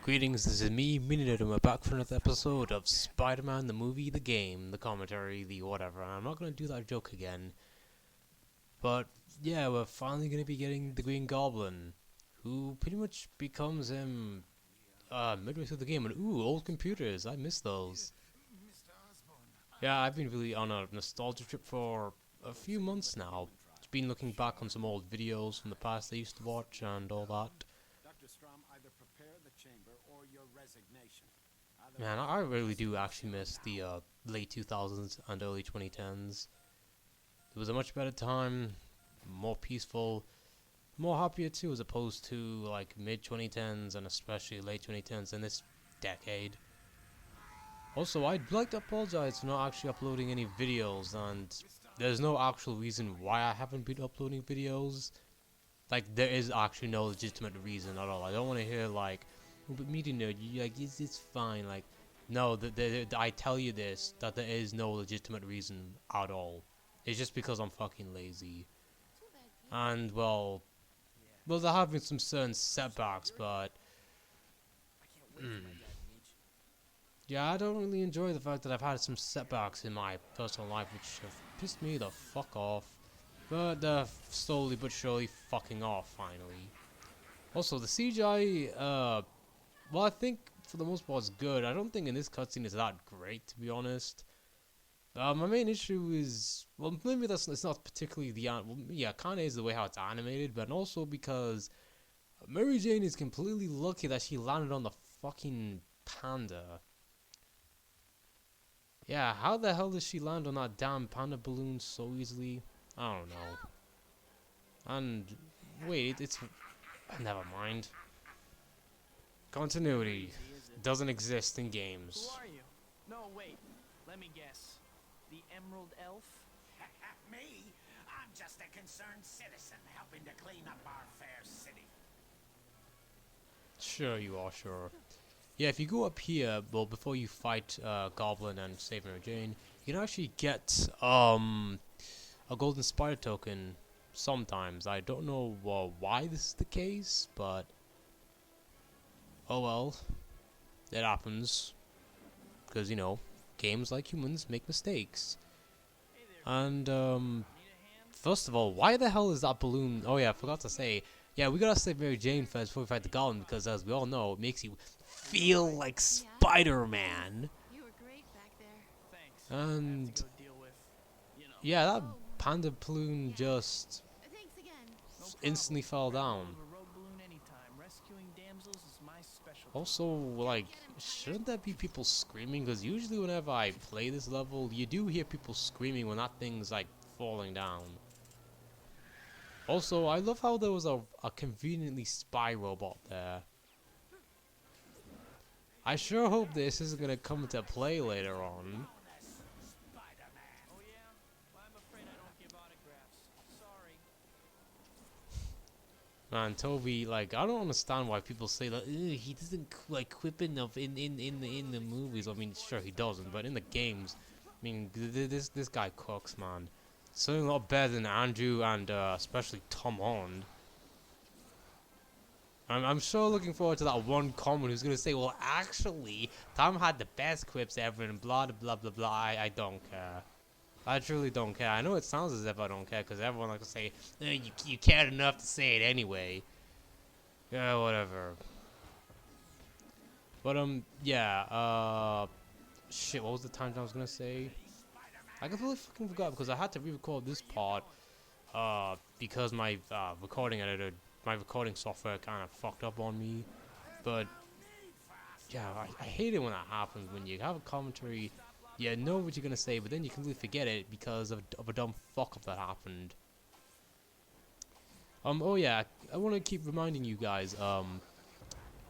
Greetings, this is me, Minute, and we're back for another episode of Spider-Man, the movie, the game, the commentary, the whatever. And I'm not going to do that joke again. But, yeah, we're finally going to be getting the Green Goblin, who pretty much becomes him midway through the game. And, ooh, old computers, I miss those. Yeah, I've been really on a nostalgia trip for a few months now. Just been looking back on some old videos from the past I used to watch and all that. Man, I really do actually miss the late 2000s and early 2010s. It was a much better time, more peaceful, more happier too, as opposed to like mid 2010s and especially late 2010s in this decade. Also, I'd like to apologize for not actually uploading any videos, and there's no actual reason why I haven't been uploading videos. Like, there is actually no legitimate reason at all. I don't want to hear like, "Oh, but media nerd, you like it's fine." Like, no, I tell you this, that there is no legitimate reason at all. It's just because I'm fucking lazy. And well, there have been some certain setbacks, but yeah, I don't really enjoy the fact that I've had some setbacks in my personal life, which have pissed me the fuck off. But they're slowly but surely fucking off finally. Also, the CGI, well, I think for the most part it's good. I don't think in this cutscene is that great, to be honest. My main issue is, well, maybe it's not particularly well, yeah, kind of is the way how it's animated, but also because Mary Jane is completely lucky that she landed on the fucking panda. Yeah, how the hell did she land on that damn panda balloon so easily? I don't know. And wait, it's never mind. Continuity doesn't exist in games. Who are you? No, wait. Let me guess. The Emerald Elf? Me? I'm just a concerned citizen helping to clean up our fair city. Sure you are, sure. Yeah, if you go up here, well, before you fight Goblin and save Mary Jane, you can actually get a golden spider token sometimes. I don't know why this is the case, but oh well, it happens. Because, you know, games like humans make mistakes. Hey there. And, Need a hand? first of all, why the hell is that balloon? Oh yeah, I forgot to say. Yeah, we gotta save Mary Jane first before we fight the Goblin, because as we all know, it makes you feel like Spider-Man. You were great back there. Thanks. And I have to go deal with, yeah, that panda balloon just Thanks again. no problem. instantly fell down. Move a road balloon anytime. Rescuing damsels is my specialty. Also, like, shouldn't there be people screaming? Because usually whenever I play this level, you do hear people screaming when that thing's like falling down. Also, I love how there was a conveniently spy robot there. I sure hope this isn't gonna come into play later on. Oh yeah? Well, I'm afraid I don't give autographs. Sorry. Man, Toby, like, I don't understand why people say that he doesn't like quip enough in the movies. I mean, sure he doesn't, but in the games, I mean, this guy cooks, man. Certainly a lot better than Andrew and especially Tom Holland. I'm so looking forward to that one comment who's gonna say, well, actually, Tom had the best quips ever and blah blah blah blah. I don't care. I truly don't care. I know it sounds as if I don't care because everyone likes to say, you cared enough to say it anyway. Yeah, whatever. But yeah. Shit. What was the time I was gonna say? I completely fucking forgot because I had to re-record this part. Because my recording editor, my recording software kind of fucked up on me. But yeah, I hate it when that happens. When you have a commentary, you know what you're gonna say, but then you completely forget it because of a dumb fuck up that happened. Oh yeah, I want to keep reminding you guys.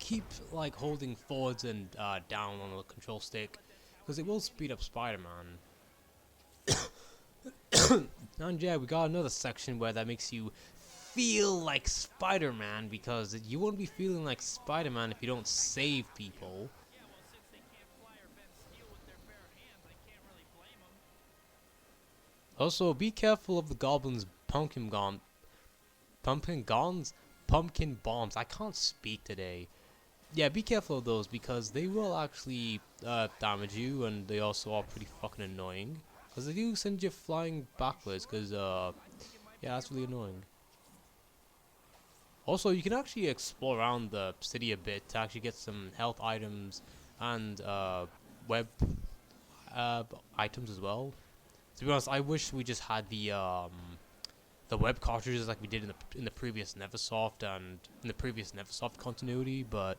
Keep like holding forwards and down on the control stick, because it will speed up Spider-Man. And yeah, we got another section where that makes you feel like Spider-Man, because you won't be feeling like Spider-Man if you don't save people. Yeah, well, since they can't fly or bend steel with their bare hands, I can't really blame them. Also, be careful of the Goblin's pumpkin bombs. I can't speak today. yeah, be careful of those because they will actually damage you, and they also are pretty fucking annoying. Because they do send you flying backwards, because, yeah, that's really annoying. Also, you can actually explore around the city a bit to actually get some health items and web uh, items as well. To be honest, I wish we just had the web cartridges like we did in the previous Neversoft and in the previous Neversoft continuity, but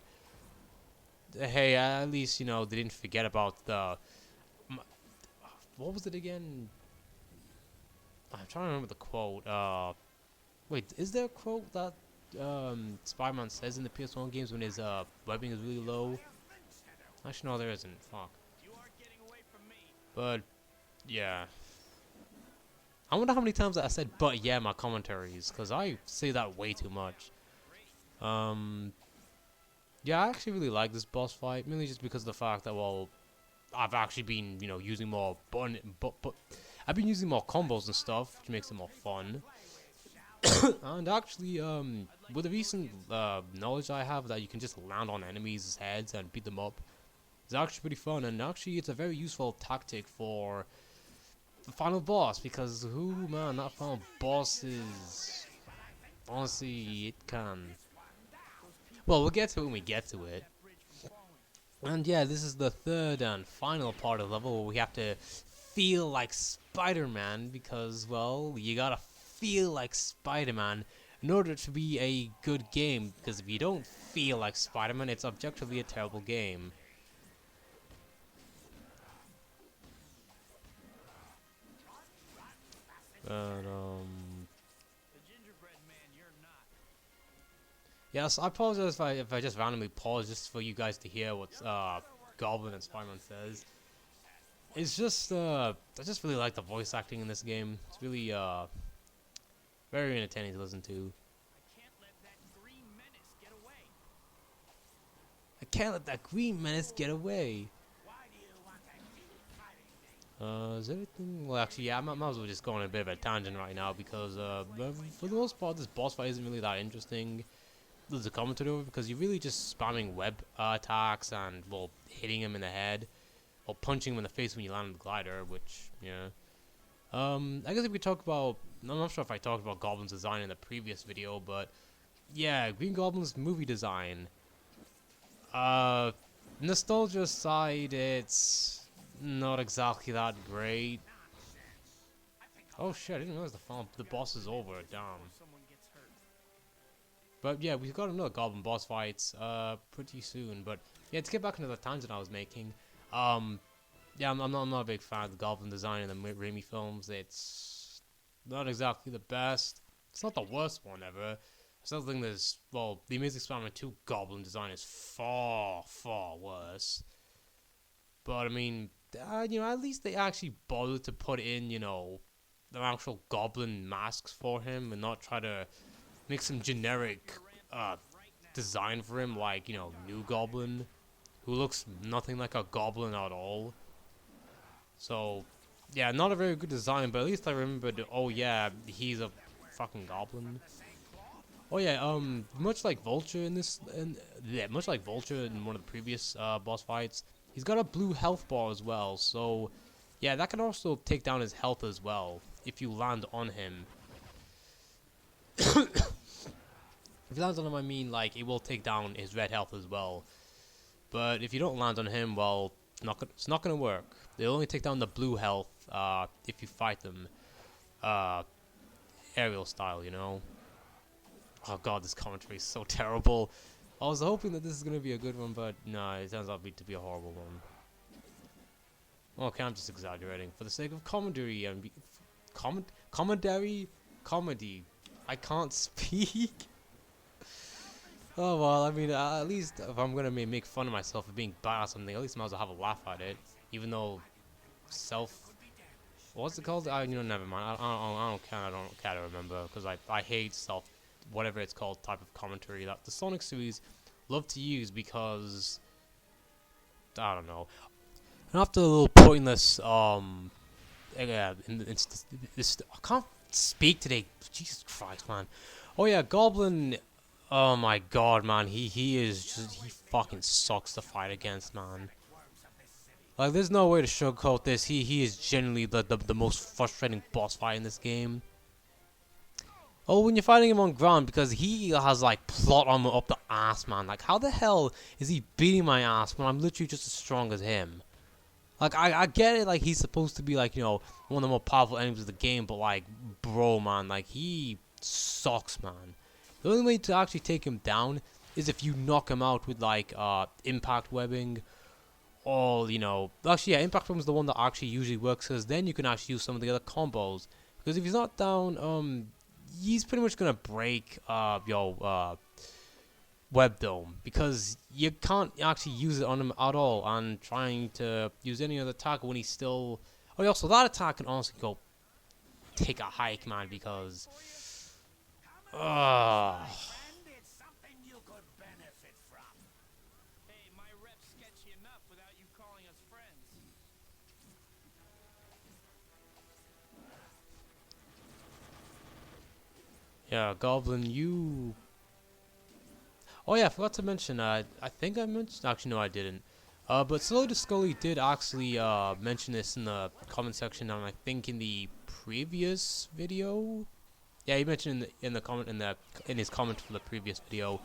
hey, at least you know they didn't forget about the what was it again? I'm trying to remember the quote. Wait, is there a quote that Spider-Man says in the PS1 games when his webbing is really low? Actually, no, there isn't. Fuck. You aren't getting away from me. But yeah, I wonder how many times I said "but yeah" my commentaries, because I say that way too much. Um, yeah, I actually really like this boss fight, mainly just because of the fact that well, I've actually been using more but I've been using more combos and stuff, which makes it more fun. And actually, with the recent knowledge I have that you can just land on enemies' heads and beat them up, it's actually pretty fun. And actually, it's a very useful tactic for the final boss because man, that final boss is honestly it can. Well, we'll get to it when we get to it. And yeah, this is the third and final part of the level where we have to feel like Spider-Man because, well, you gotta feel like Spider-Man in order to be a good game. Because if you don't feel like Spider-Man, it's objectively a terrible game. But, The gingerbread man, you're not. yes, I apologize if I just randomly pause just for you guys to hear what Goblin and Spider-Man says. It's just I just really like the voice acting in this game. It's really very entertaining to listen to. I can't let that green menace get away. I can't let that green menace get away. Why do you want to keep fighting me? Is everything? Well, actually, yeah, I might as well just go on a bit of a tangent right now because for the most part, this boss fight isn't really that interesting. There's a commentary over because you're really just spamming web attacks and well hitting him in the head or punching him in the face when you land on the glider, which yeah. I guess if we talk about, I'm not sure if I talked about Goblin's design in the previous video, but yeah, Green Goblin's movie design. Nostalgia side, it's not exactly that great. Oh shit, I didn't realize the boss is over. Damn. Someone gets hurt. But yeah, we've got another Goblin boss fights pretty soon. But yeah, to get back into the tangent I was making, yeah, I'm not a big fan of the Goblin design in the Raimi films. It's not exactly the best. It's not the worst one ever. I still think there's, well, the Amazing Spider-Man 2 Goblin design is far, far worse. But I mean, at least they actually bothered to put in, the actual Goblin masks for him and not try to make some generic design for him like, New Goblin, who looks nothing like a goblin at all. So, yeah, not a very good design, but at least I remembered, oh yeah, he's a fucking goblin. Oh yeah, much like Vulture in this, much like Vulture in one of the previous boss fights, he's got a blue health bar as well, so, yeah, that can also take down his health as well, if you land on him. If you land on him, I mean, like, it will take down his red health as well. But if you don't land on him, well, it's not gonna work. They'll only take down the blue health if you fight them aerial style, Oh god, this commentary is so terrible. I was hoping that this is gonna be a good one, but no, it turns out to be a horrible one. Okay, I'm just exaggerating for the sake of commentary and comedy. I can't speak. Oh well, I mean, at least if I'm gonna make fun of myself for being bad at something, at least I might as well have a laugh at it. Even though what's it called? Never mind. I don't care to remember because I hate whatever it's called, type of commentary that the Sonic series love to use because I don't know. And after a little pointless yeah, I can't speak today. Jesus Christ, man. Oh yeah, Goblin Oh my god, man, he is just, he fucking sucks to fight against, man. Like, there's no way to sugarcoat this. He is genuinely the most frustrating boss fight in this game. Oh, when you're fighting him on ground, because he has like plot armor up the ass, man. Like, how the hell is he beating my ass when I'm literally just as strong as him? Like, I get it, like, he's supposed to be, like, you know, one of the more powerful enemies of the game, but, like, bro, man, like, he sucks, man. The only way to actually take him down is if you knock him out with, like, impact webbing, or, you know, actually, yeah, impact webbing is the one that actually usually works, because then you can actually use some of the other combos. Because if he's not down, he's pretty much gonna break, web dome, because you can't actually use it on him at all, and trying to use any other attack when he's still, oh, also that attack can honestly go take a hike, man, because Friend, it's something you could benefit from. Hey, my rep's sketchy enough without you calling us friends. yeah, Goblin, you, oh yeah, I forgot to mention, I think I mentioned, actually no, I didn't, but Slow to Scully did actually mention this in the comment section, and I think in the previous video. Yeah, he mentioned in the comment in his comment for the previous video.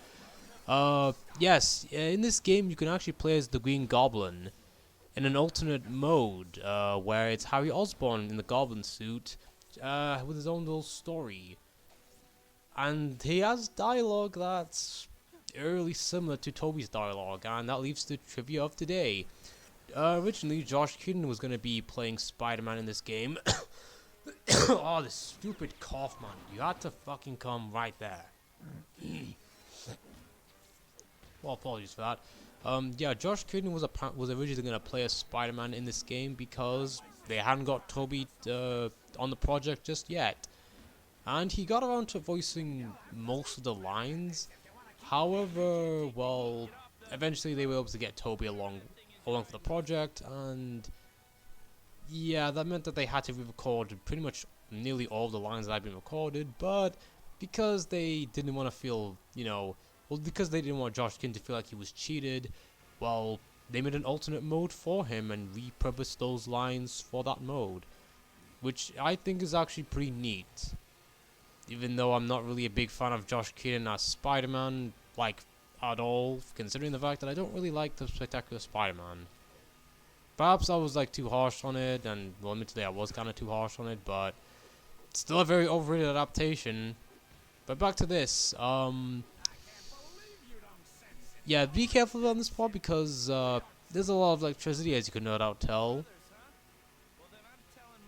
Yes, in this game you can actually play as the Green Goblin in an alternate mode, where it's Harry Osborn in the Goblin suit, with his own little story, and he has dialogue that's eerily similar to Toby's dialogue, and that leads to trivia of today. Originally, Josh Keaton was going to be playing Spider-Man in this game. Oh, this stupid cough, man. You had to fucking come right there. Well, apologies for that. Yeah, Josh Keaton was originally going to play as Spider-Man in this game because they hadn't got Toby on the project just yet. And he got around to voicing most of the lines. However, well, eventually they were able to get Toby along for the project, and yeah, that meant that they had to re-record pretty much nearly all the lines that had been recorded, but because they didn't want to feel, you know, well, because they didn't want Josh Keaton to feel like he was cheated, well, they made an alternate mode for him and repurposed those lines for that mode, which I think is actually pretty neat. Even though I'm not really a big fan of Josh Keaton as Spider-Man, like, at all, considering the fact that I don't really like the Spectacular Spider-Man. Perhaps I was like too harsh on it, and well, admittedly I was kind of too harsh on it, but it's still a very overrated adaptation. But back to this, yeah, be careful on this part because there's a lot of electricity, as you can no doubt tell. Others, huh? Well, then I'm telling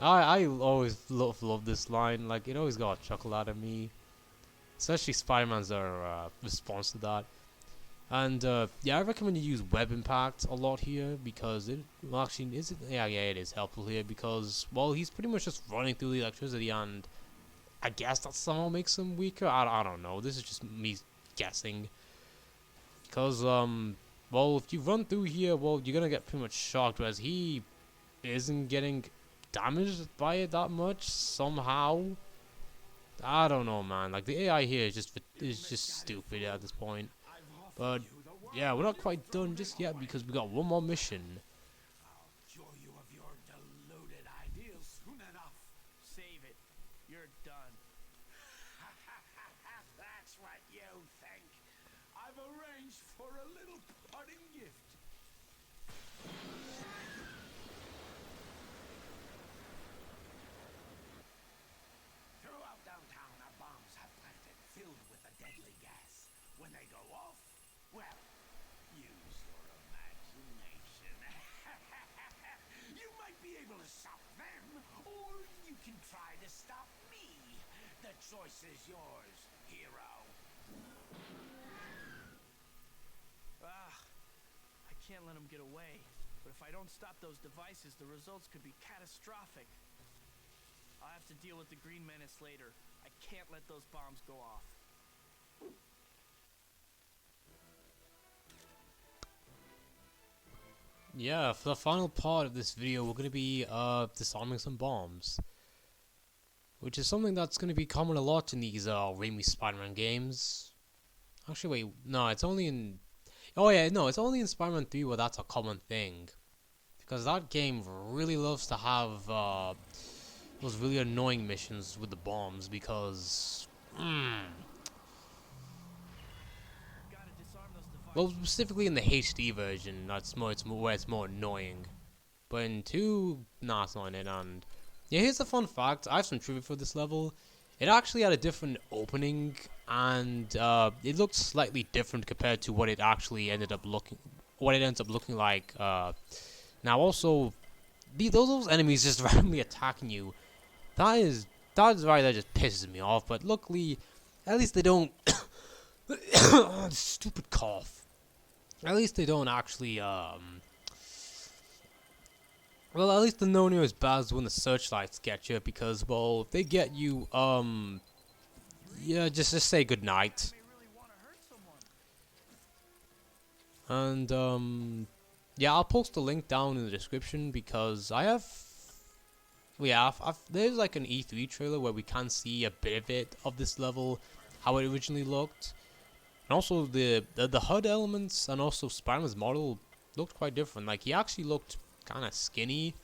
Mom. I always love this line, like it always got a chuckle out of me, especially Spider-Man's response to that. And yeah, I recommend you use web impact a lot here because it well, actually is it yeah it is helpful here because well he's pretty much just running through the electricity, and I guess that somehow makes him weaker. I don't know. This is just me guessing. Because well if you run through here, well you're gonna get pretty much shocked, whereas he isn't getting damaged by it that much somehow. I don't know, man. Like the AI here is just stupid at this point. But yeah, we're not quite done just yet because we got one more mission. Cure you of your deluded ideals soon enough. Save it. You're done. That's what you think. I've arranged for a little parting gift. Throughout downtown are bombs have planted filled with a deadly gas. When they go off, well, use your imagination. You might be able to stop them, or you can try to stop me. The choice is yours, hero. I can't let him get away. But if I don't stop those devices, the results could be catastrophic. I'll have to deal with the Green Menace later. I can't let those bombs go off. Yeah, for the final part of this video, we're gonna be disarming some bombs. which is something that's going to be common a lot in these Raimi Spider-Man games. Actually, wait, no, it's only in... Oh yeah, no, it's only in Spider-Man 3 where that's a common thing. Because that game really loves to have those really annoying missions with the bombs because... Gotta disarm those devices. Well, specifically in the HD version, where it's more annoying. But in 2, nah, it's not in it. And yeah, here's a fun fact. I have some trivia for this level. It actually had a different opening, and it looked slightly different compared to what it actually ended up looking. What it ends up looking like. Now, also, those enemies just randomly attacking you. That is right. That just pisses me off. But luckily, at least they don't. Stupid cough. At least they don't actually well, at least they're no near as bad as when the searchlights get you, because, well, if they get you, yeah, just say goodnight. May really want to hurt someone. And, yeah, I'll post a link down in the description, because I have, yeah, there's like an E3 trailer where we can see a bit of it, of this level, how it originally looked. And also, the HUD elements, and also Spider-Man's model looked quite different. Like, he actually looked kind of skinny,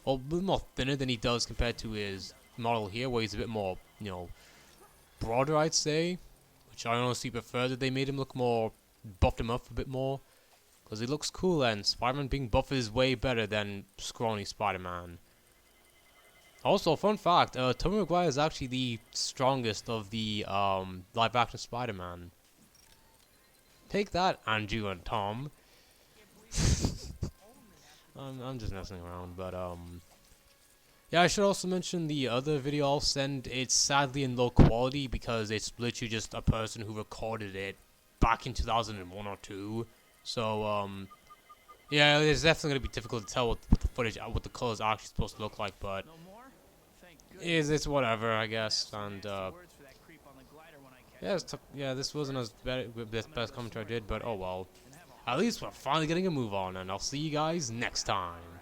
or a bit more thinner than he does compared to his model here, where he's a bit more, you know, broader, I'd say. Which I honestly prefer that they made him look more, buffed him up a bit more, because he looks cool, and Spider-Man being buff is way better than scrawny Spider-Man. Also, fun fact, Tobey Maguire is actually the strongest of the live-action Spider-Man. Take that, Andrew and Tom. I'm just messing around, but yeah, I should also mention the other video I'll send. It's sadly in low quality because it's literally just a person who recorded it back in 2001 or 2. So yeah, it's definitely gonna be difficult to tell what the footage, what the colors are actually supposed to look like, but No more? Thank goodness. it's whatever, I guess. And Words for that creep on the glider when I catch yeah, him. yeah, this wasn't as best commentary I did, but oh well. And have a At least we're finally getting a move on, and I'll see you guys next time.